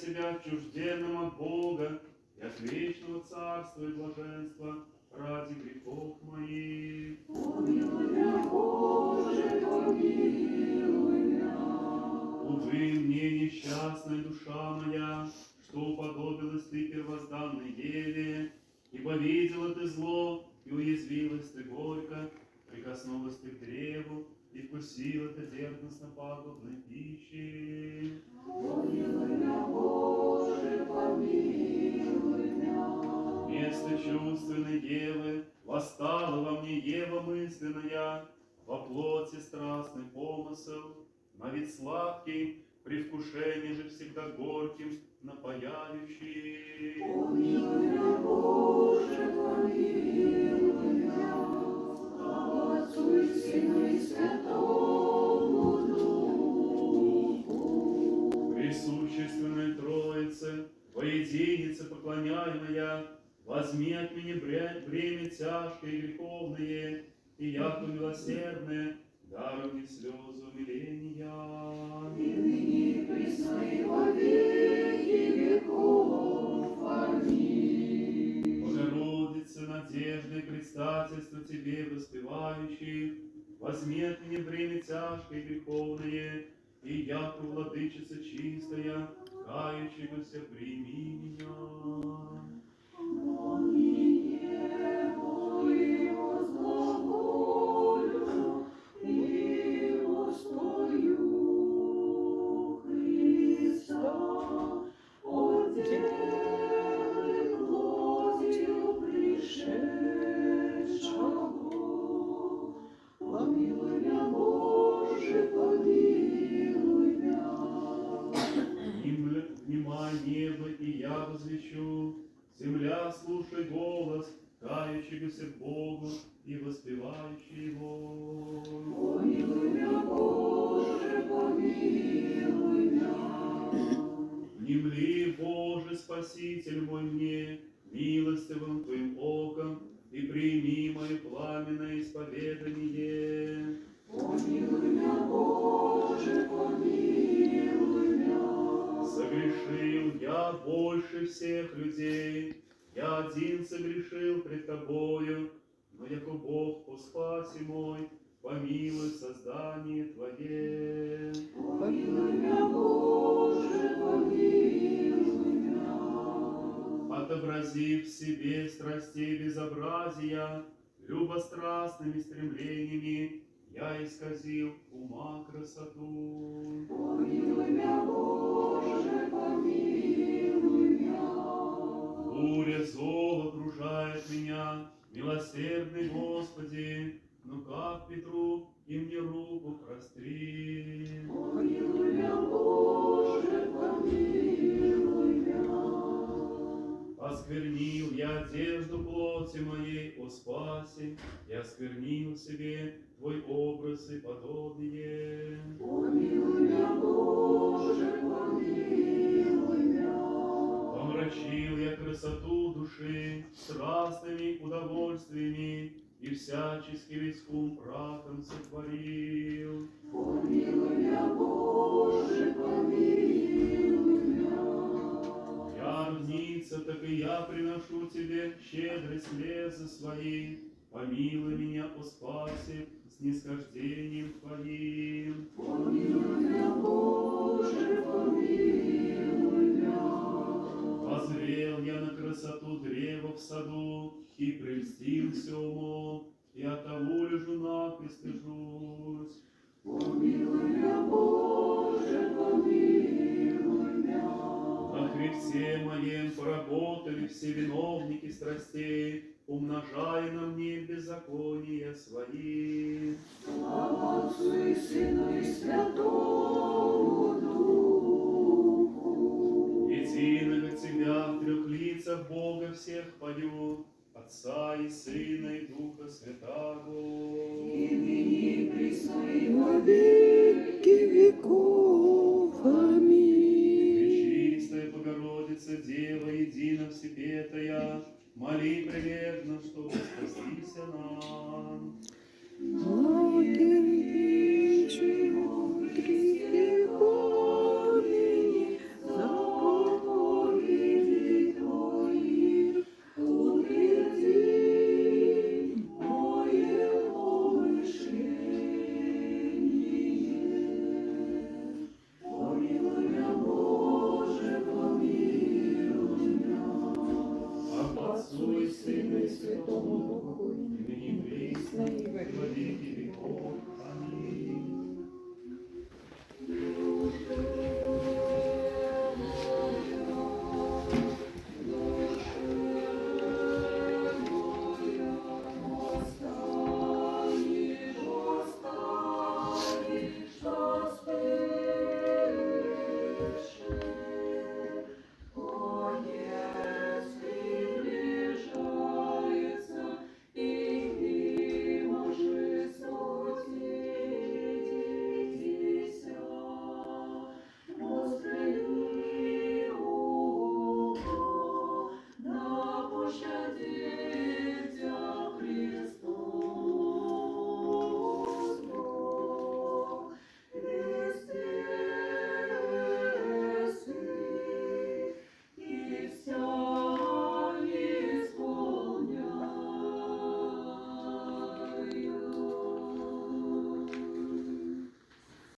себя отчужденным от Бога и от вечного царства и блаженства ради грехов моих. Помилуй меня, Боже, помилуй меня. Увы, мне, несчастная душа моя, что уподобилась ты первозданной Еве, ибо видела ты зло, и уязвилась ты горько, прикоснулась ты к древу, и вкусила ты дерзостно пагубной пищи. Помилуй меня, Боже, помилуй меня. Вместо чувственной Евы восстала во мне Ева мысленная, во плоти страстный помысел, но ведь сладкий, при вкушении же всегда горьким напояющий. Помилуй меня, Боже, помилуй меня. Слава Отцу и Сыну и Святому Духу. Присущественной Троице, воединице поклоняемая, возьми от меня бремя тяжкое и греховное, и яко милосердное, даруй мне слезы умиления. И ныне и присно и во веки веков. Аминь. Богородице, надежда и предстательство Тебе воспевающих, возьми от меня бремя тяжкое и греховное, и яко владычица чистая, кающегося прими меня. Помилуй мой возглаголю и воспою Христа, отделы плотью пришедшего. Помилуй меня, Боже, помилуй меня. Внимай небо, и я возвещу, земля, слушай голос, кающегося к Богу и воспевающий Его. Помилуй меня, Боже, помилуй меня. Внемли, Боже, Спаситель мой мне, милостивым Твоим оком, и прими мое пламенное исповедание. Помилуй меня, Боже, помилуй меня. Согрешил я больше всех людей, я один согрешил пред Тобою, но яко Бог по спасе мой, помилуй создание Твое. Помилуй меня, Боже, помилуй меня. Отобразив в себе страстей безобразия, любострастными стремлениями, я исказил ума красоту. Помилуй меня, Боже, помилуй меня. Буря зол окружает меня, милосердный Господи, ну как Петру и мне руку простри. Помилуй меня, Боже, помилуй меня. Осквернил я одежду плоти моей, о спасе, и осквернил себе Твой образ и подобие. Помилуй меня, Боже, помилуй меня. Помрачил я красоту души страстными удовольствиями, и всячески весь ум прахом сотворил. Помилуй меня, Боже, помилуй меня. Я равница, так и я приношу Тебе щедрые слезы свои. Помилуй меня, о спасе, снисхождением Твоим. Помилуй меня, Боже, помилуй меня. Воззрел я на красоту древа в саду, и прельстился умом, и от того лежу накрест стыжусь. Помилуй меня, Боже, помилуй меня. На хребте моем поработали все виновники страстей, умножая на мне беззакония свои. Слава Отцу и Сыну и Святому Духу. Единого Тебя в трех лицах Бога всех пою, Отца и Сына и Духа Святаго. И ныне и присно и во веки веков. Аминь. Пречистая Богородица, Дева, едино всепетая, моли прилежно, чтобы спастися нам. Благим вечером